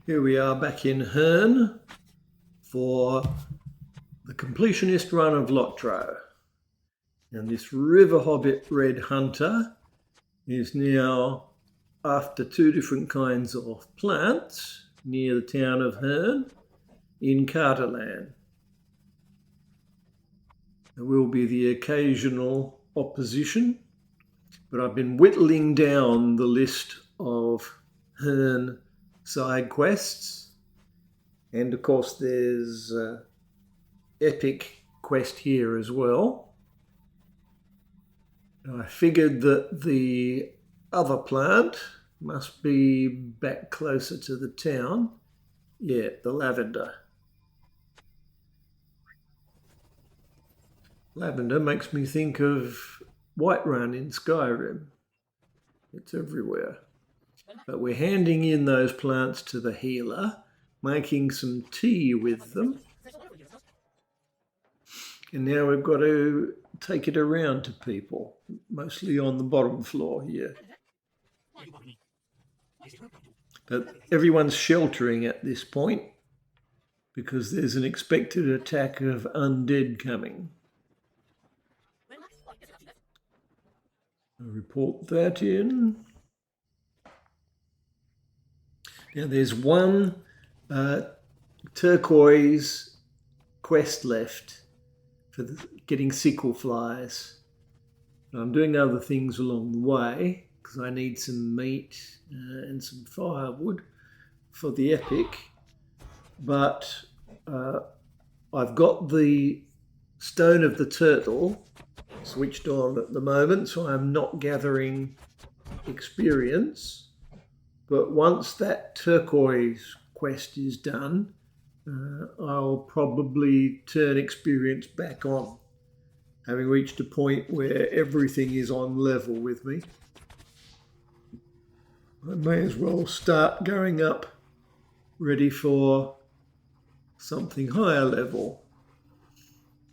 Here we are back in Herne for the completionist run of Lotro. And this River-hobbit red hunter is now after two different kinds of plants near the town of Herne in Carterland. There will be the occasional opposition, but I've been whittling down the list of Herne side quests, and of course there's epic quest here as well. I figured that the other plant must be back closer to the town. Yeah, the lavender. Lavender makes me think of Whiterun in Skyrim. It's everywhere. But we're handing in those plants to the healer, making some tea with them. And now we've got to take it around to people, mostly on the bottom floor here. But everyone's sheltering at this point because there's an expected attack of undead coming. I'll report that in. Now there's one turquoise quest left for getting sickle flies. I'm doing other things along the way because I need some meat and some firewood for the epic. But I've got the stone of the turtle switched on at the moment, so I'm not gathering experience. But once that turquoise quest is done, I'll probably turn experience back on, having reached a point where everything is on level with me. I may as well start going up, ready for something higher level.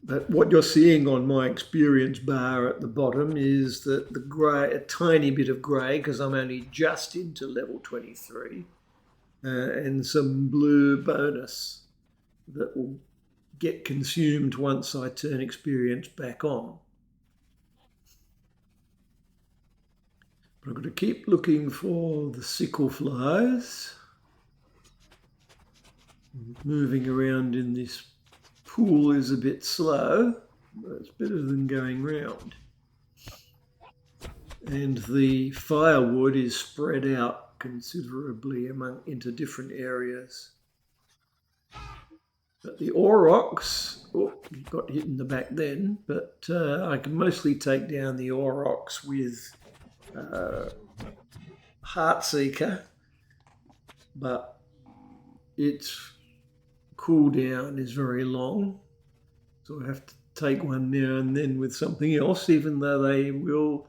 But what you're seeing on my experience bar at the bottom is that the grey, a tiny bit of grey, because I'm only just into level 23, and some blue bonus that will get consumed once I turn experience back on. But I've got to keep looking for the sickle flies. Moving around in this pool is a bit slow, but it's better than going round. And the firewood is spread out considerably into different areas. But the aurochs, got hit in the back then, but I can mostly take down the aurochs with Heartseeker, but its cooldown is very long, so I have to take one now and then with something else, even though they will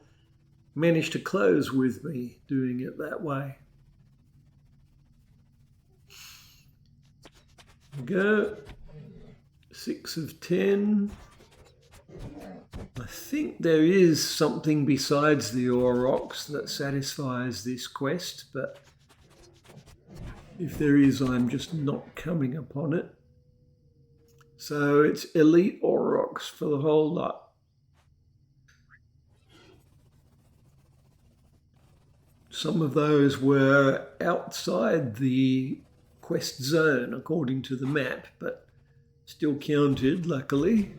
manage to close with me doing it that way. There we go. 6 of 10. I think there is something besides the aurochs that satisfies this quest, but if there is, I'm just not coming upon it. So it's elite aurochs for the whole lot. Some of those were outside the quest zone according to the map, but still counted, luckily.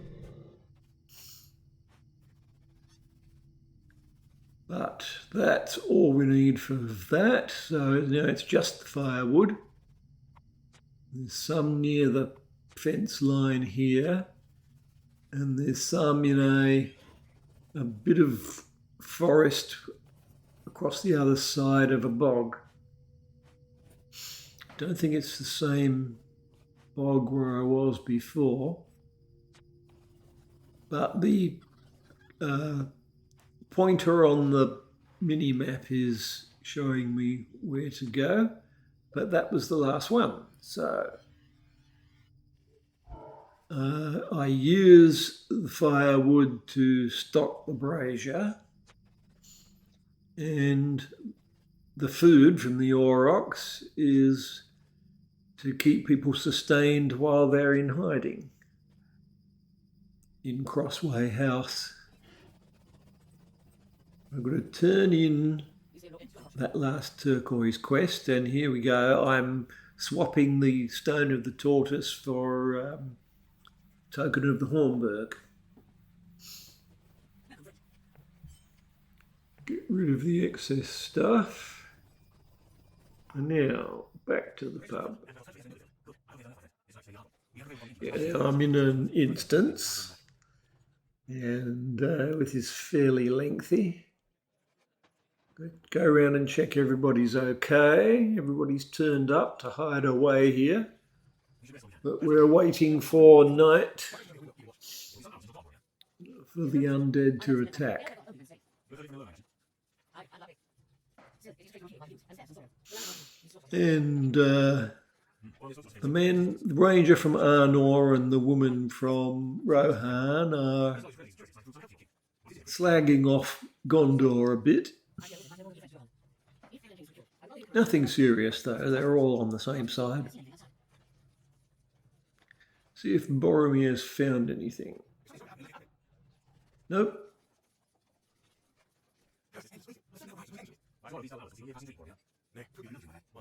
But that's all we need for that. So now it's just the firewood. There's some near the fence line here, and there's some in a bit of forest across the other side of a bog. Don't think it's the same bog where I was before, but the pointer on the mini map is showing me where to go, but that was the last one. So I use the firewood to stock the brazier, and the food from the aurochs is to keep people sustained while they're in hiding in Crossway House. I'm going to turn in that last turquoise quest, and here we go. I'm swapping the stone of the tortoise for token of the Hornberg. Get rid of the excess stuff. And now back to the pub. Yeah, now I'm in an instance, and this is fairly lengthy. Go around and check everybody's okay. Everybody's turned up to hide away here. But we're waiting for night for the undead to attack. And the ranger from Arnor and the woman from Rohan are slagging off Gondor a bit. Nothing serious though, they're all on the same side. See if Boromir's found anything. Nope.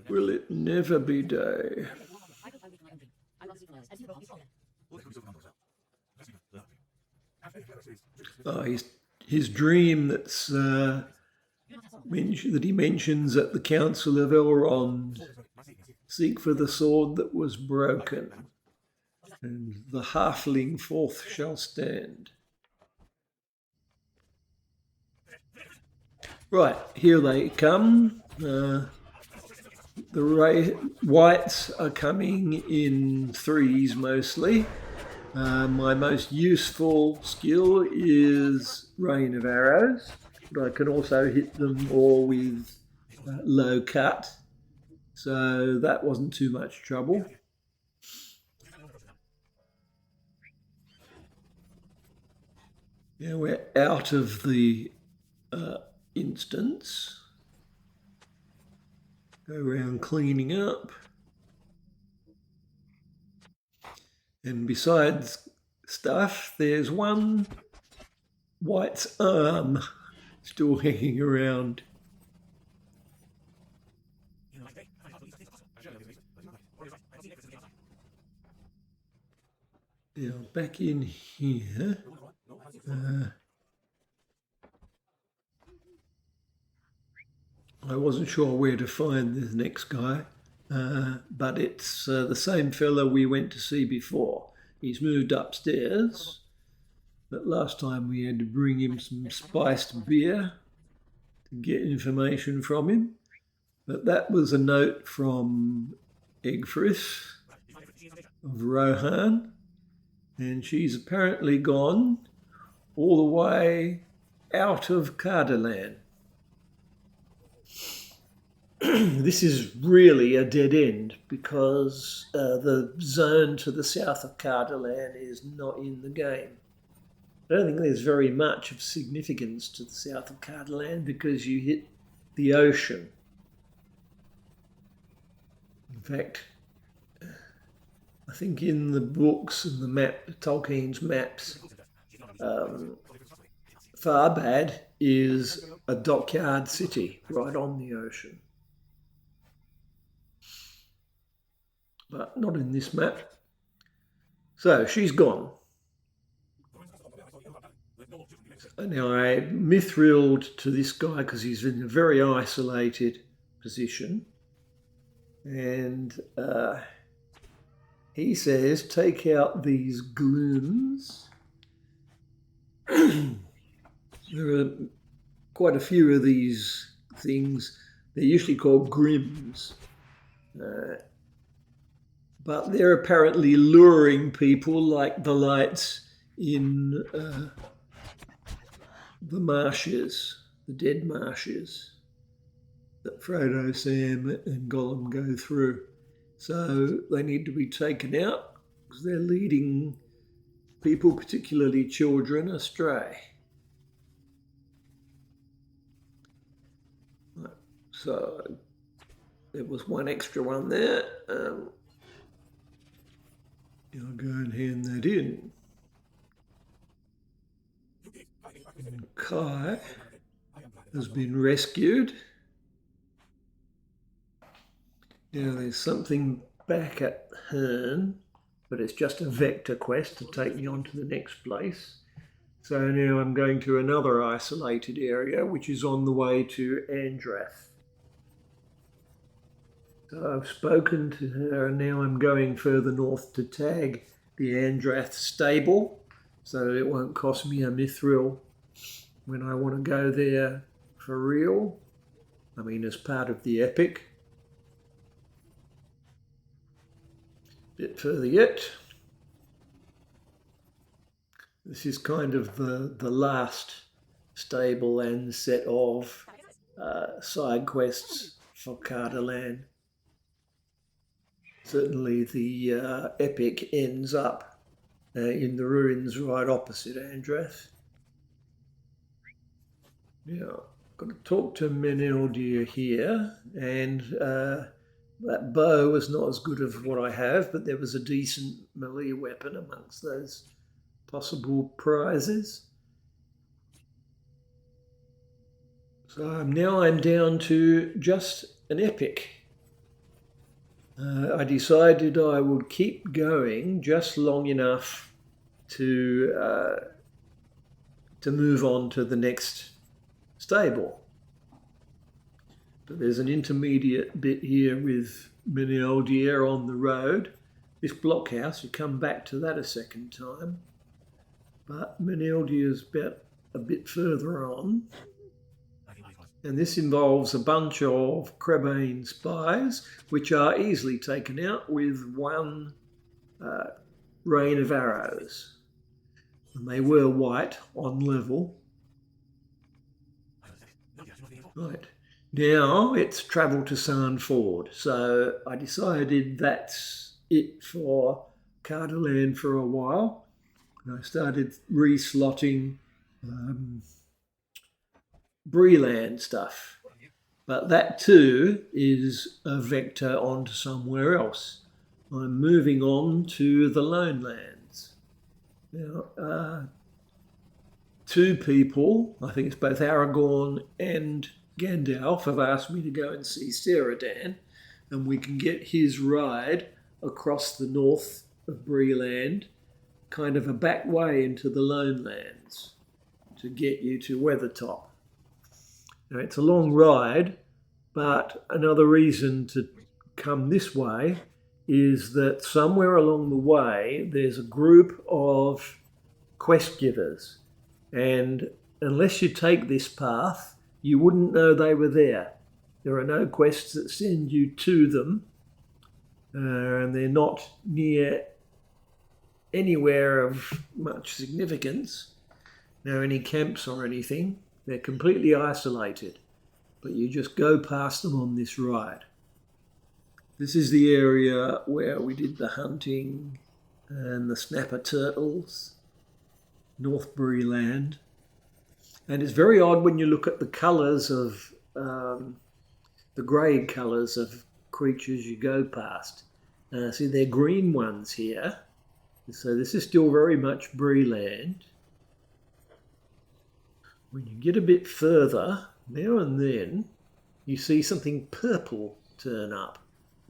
Will it never be day? Oh, his dream that's that he mentions at the Council of Elrond. Seek for the sword that was broken, and the halfling forth shall stand. Right, here they come. The whites are coming in threes mostly. My most useful skill is rain of arrows, but I can also hit them all with low cut, so that wasn't too much trouble. Now we're out of the instance. Go around cleaning up. And besides stuff, there's one white's arm still hanging around. Now back in here. I wasn't sure where to find this next guy, but it's the same fella we went to see before. He's moved upstairs, but last time we had to bring him some spiced beer to get information from him. But that was a note from Egfrith of Rohan, and she's apparently gone all the way out of Cardalan. This is really a dead end because the zone to the south of Cardalan is not in the game. I don't think there's very much of significance to the south of Cardalan because you hit the ocean. In fact, I think in the books and Tolkien's maps, Farbad is a dockyard city right on the ocean. But not in this map. So she's gone. Now I'm mithrilled to this guy because he's in a very isolated position. And he says, take out these glooms. There are quite a few of these things. They're usually called grims. But they're apparently luring people like the lights in the marshes, the dead marshes that Frodo, Sam and Gollum go through. So they need to be taken out because they're leading people, particularly children, astray. So there was one extra one there. I'll go and hand that in. Kai has been rescued. Now there's something back at Herne, but it's just a vector quest to take me on to the next place. So now I'm going to another isolated area, which is on the way to Andrath. So I've spoken to her, and now I'm going further north to tag the Andrath stable, so that it won't cost me a mithril when I want to go there for real. I mean, as part of the epic. Bit further yet. This is kind of the last stable and set of side quests for Cardalan. Certainly the epic ends up in the ruins right opposite Andrath. Now, I've got to talk to Meneldir here, and that bow was not as good as what I have, but there was a decent melee weapon amongst those possible prizes. So now I'm down to just an epic. I decided I would keep going just long enough to move on to the next stable. But there's an intermediate bit here with Meneldir on the road. This blockhouse, you come back to that a second time. But Meneldir is about a bit further on. And this involves a bunch of Crebain spies, which are easily taken out with one rain of arrows. And they were white on level. Right. Now it's travel to Sarnford. So I decided that's it for Cardalan for a while. And I started reslotting Breland stuff. But that too is a vector onto somewhere else. I'm moving on to the Lone Lands. Now, two people, I think it's both Aragorn and Gandalf, have asked me to go and see Ceradan, and we can get his ride across the north of Breland, kind of a back way into the Lone Lands to get you to Weathertop. Now, it's a long ride, but another reason to come this way is that somewhere along the way there's a group of quest givers, and unless you take this path, you wouldn't know they were there. There are no quests that send you to them, and they're not near anywhere of much significance. No, any camps or anything. They're completely isolated, but you just go past them on this ride. This is the area where we did the hunting and the snapper turtles, North Breland. And it's very odd when you look at the colours of, the grey colours of creatures you go past. See, they're green ones here. So this is still very much Breland. When you get a bit further, now and then, you see something purple turn up.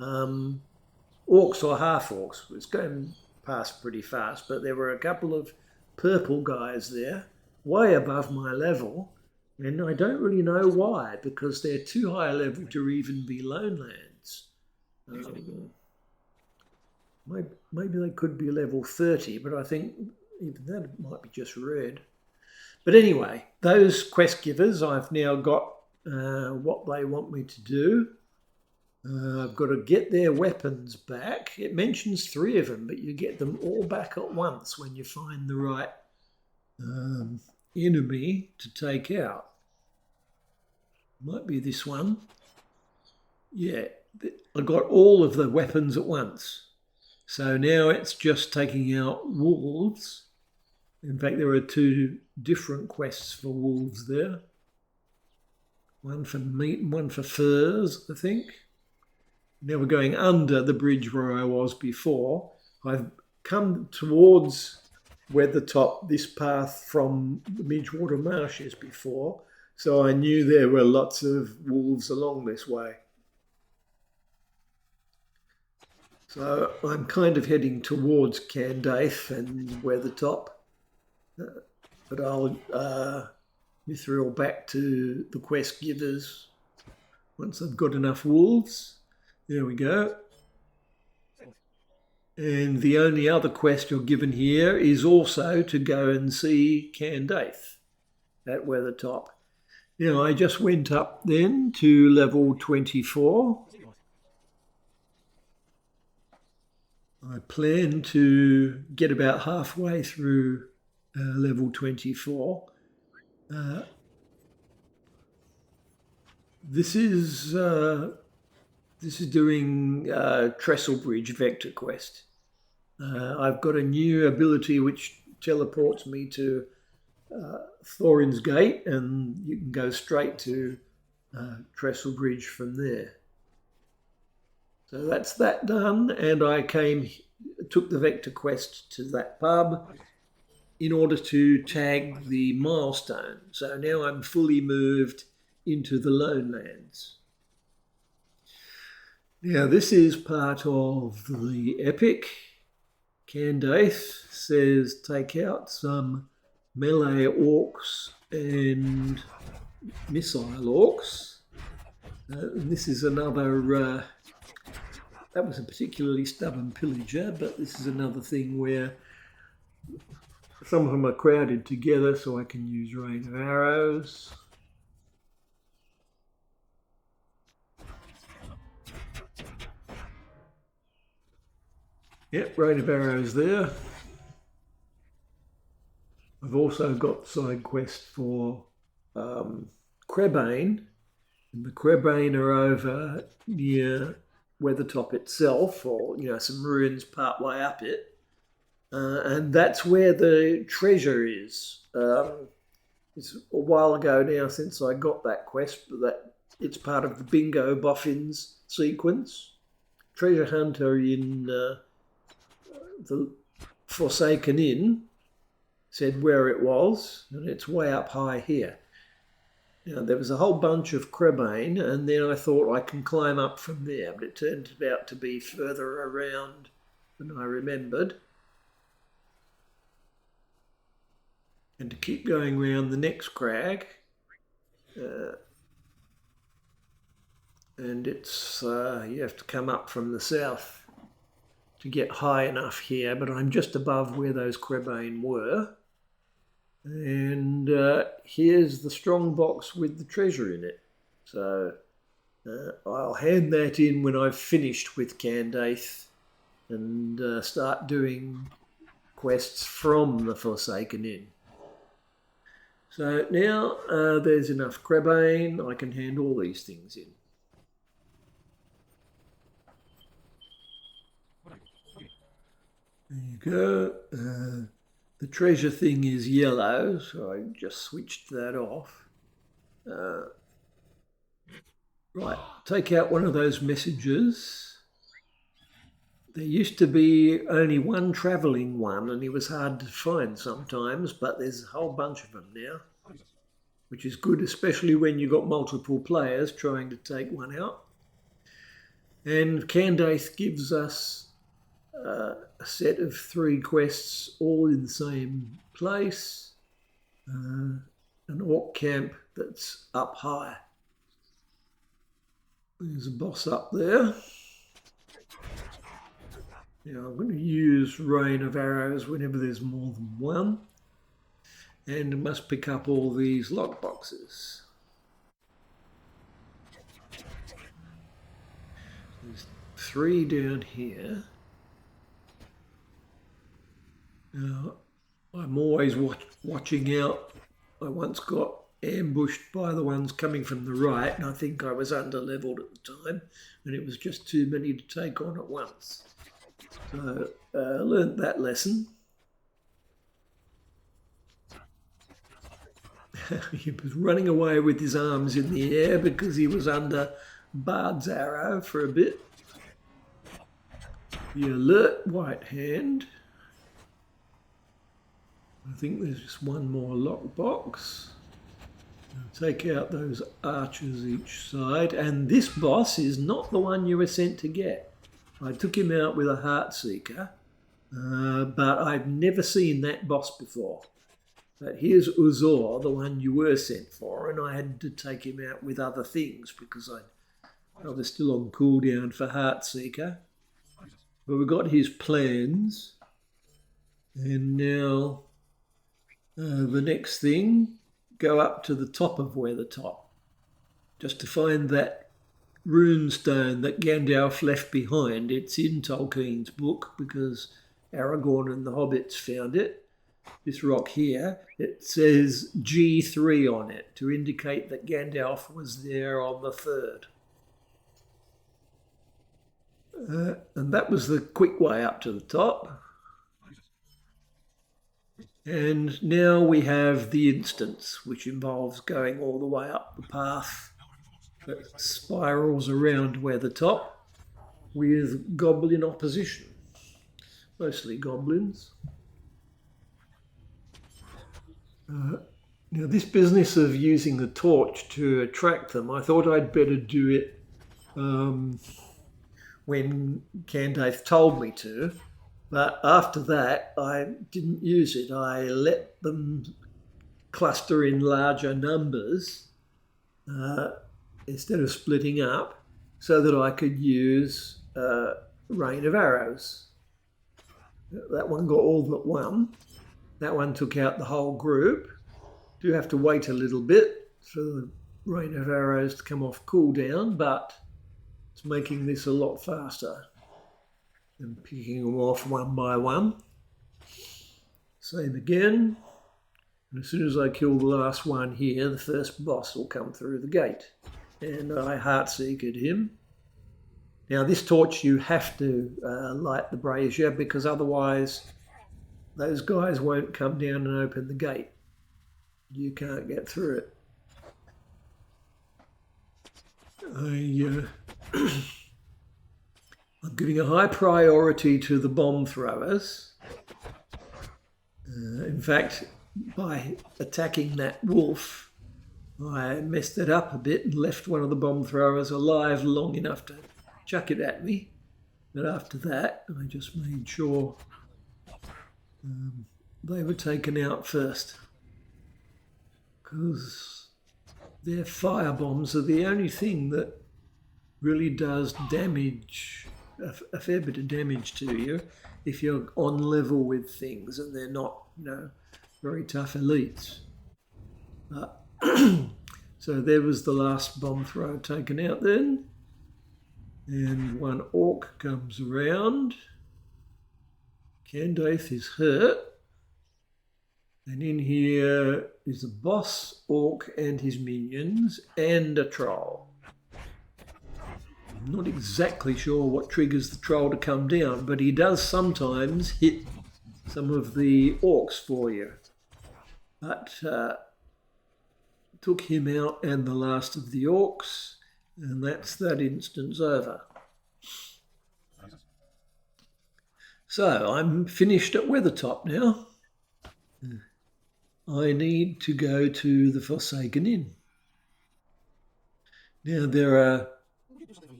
Orcs or half-orcs. It's going past pretty fast, but there were a couple of purple guys there, way above my level, and I don't really know why, because they're too high a level to even be Lone Lands. Maybe they could be level 30, but I think even that might be just red. But anyway, those quest givers, I've now got what they want me to do. I've got to get their weapons back. It mentions 3 of them, but you get them all back at once when you find the right enemy to take out. Might be this one. Yeah, I got all of the weapons at once. So now it's just taking out wolves. In fact, there are 2 different quests for wolves there. One for meat and one for furs, I think. Now we're going under the bridge where I was before. I've come towards Weathertop this path from the Midgewater Marshes before, so I knew there were lots of wolves along this way. So I'm kind of heading towards Candaith and Weathertop, but I'll mithril back to the quest givers once I've got enough wolves. There we go. And the only other quest you're given here is also to go and see Candaith at Weathertop. Now, I just went up then to level 24. I plan to get about halfway through level 24. This is doing Trestle Bridge Vector Quest. I've got a new ability which teleports me to Thorin's Gate, and you can go straight to Trestle Bridge from there. So that's that done, and I took the Vector Quest to that pub in order to tag the milestone. So now I'm fully moved into the Lonelands. Now this is part of the epic. Candaith says take out some melee orcs and missile orcs. And this is another, that was a particularly stubborn pillager, but this is another thing where some of them are crowded together so I can use rain of arrows. Yep, rain of arrows there. I've also got side quest for Crebain, and the Crebain are over near Weathertop itself, or some ruins part way up it, and that's where the treasure is. It's a while ago now since I got that quest, but it's part of the Bingo Boffins sequence. Treasure hunter in the Forsaken Inn said where it was, and it's way up high here. Now, there was a whole bunch of Crebain, and then I thought I can climb up from there, but it turned out to be further around than I remembered. And to keep going round the next crag, and it's you have to come up from the south to get high enough here, but I'm just above where those Crebain were. And here's the strong box with the treasure in it. So I'll hand that in when I've finished with Candaith and start doing quests from the Forsaken Inn. So now there's enough Crebain, I can hand all these things in. There you go. The treasure thing is yellow, so I just switched that off. Right, take out one of those messages. There used to be only one travelling one, and he was hard to find sometimes, but there's a whole bunch of them now, which is good, especially when you've got multiple players trying to take one out. And Candaith gives us a set of 3 quests all in the same place, an orc camp that's up high. There's a boss up there. Now I'm going to use rain of arrows whenever there's more than one, and I must pick up all these lockboxes. There's 3 down here. Now, I'm always watching out. I once got ambushed by the ones coming from the right, and I think I was under-leveled at the time, and it was just too many to take on at once. So I learnt that lesson. He was running away with his arms in the air because he was under Bard's arrow for a bit. The alert white hand. I think there's just one more lockbox. Take out those archers each side. And this boss is not the one you were sent to get. I took him out with a Heartseeker, but I've never seen that boss before. But here's Uzor, the one you were sent for, and I had to take him out with other things because I was still on cooldown for Heartseeker. But we got his plans, and now the next thing, go up to the top of Weathertop, just to find that runestone that Gandalf left behind. It's in Tolkien's book because Aragorn and the hobbits found it. This rock here, it says G3 on it to indicate that Gandalf was there on the 3rd. And that was the quick way up to the top. And now we have the instance, which involves going all the way up the path that spirals around Weathertop with goblin opposition. Mostly goblins. Now this business of using the torch to attract them, I thought I'd better do it when Candace told me to. But after that, I didn't use it. I let them cluster in larger numbers instead of splitting up so that I could use rain of arrows. That one got all but one. That one took out the whole group. Do have to wait a little bit for the rain of arrows to come off cooldown, but it's making this a lot faster. And picking them off one by one. Same again. And as soon as I kill the last one here, the first boss will come through the gate. And I Heartseekered him. Now this torch you have to light the brazier because otherwise those guys won't come down and open the gate. You can't get through it. I'm giving a high priority to the bomb throwers. In fact, by attacking that wolf, I messed it up a bit and left one of the bomb throwers alive long enough to chuck it at me. But after that, I just made sure they were taken out first. Because their fire bombs are the only thing that really does damage, a fair bit of damage to you if you're on level with things and they're not, very tough elites. So there was the last bomb throw taken out then. And one orc comes around. Candace is hurt. And in here is a boss orc and his minions and a troll. I'm not exactly sure what triggers the troll to come down, but he does sometimes hit some of the orcs for you. But took him out and the last of the orcs, and that's that instance over. So I'm finished at Weathertop now. I need to go to the Forsaken Inn. Now there are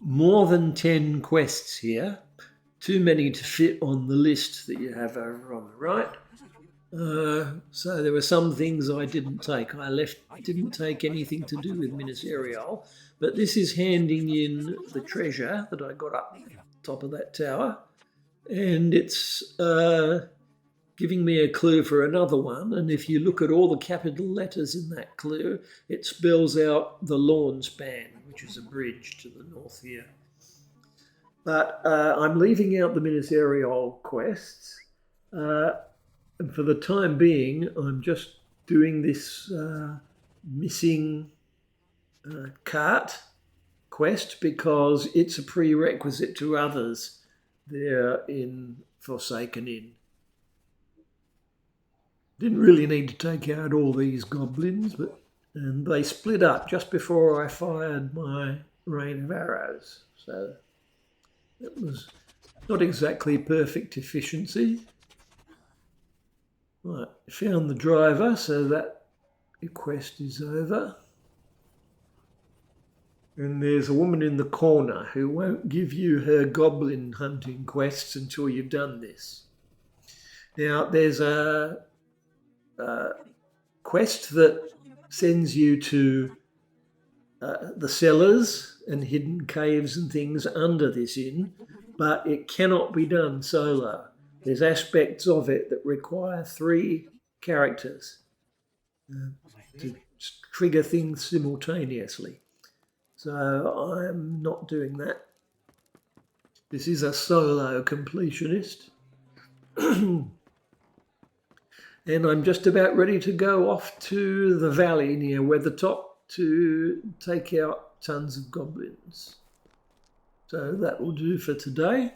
more than 10 quests here, too many to fit on the list that you have over on the right. So there were some things I didn't take. I didn't take anything to do with Minas Ithil, but this is handing in the treasure that I got up top of that tower, and it's giving me a clue for another one. And if you look at all the capital letters in that clue, it spells out the lawn span, which is a bridge to the north here. But I'm leaving out the Minas Ithil quests. And for the time being, I'm just doing this missing cart quest because it's a prerequisite to others there in Forsaken Inn. Didn't really need to take out all these goblins, and they split up just before I fired my rain of arrows. So it was not exactly perfect efficiency. Right, found the driver, so that quest is over. And there's a woman in the corner who won't give you her goblin hunting quests until you've done this. Now, there's a quest that sends you to the cellars and hidden caves and things under this inn, but it cannot be done solo. There's aspects of it that require 3 characters to trigger things simultaneously. So I'm not doing that. This is a solo completionist. And I'm just about ready to go off to the valley near Weathertop to take out tons of goblins. So that will do for today.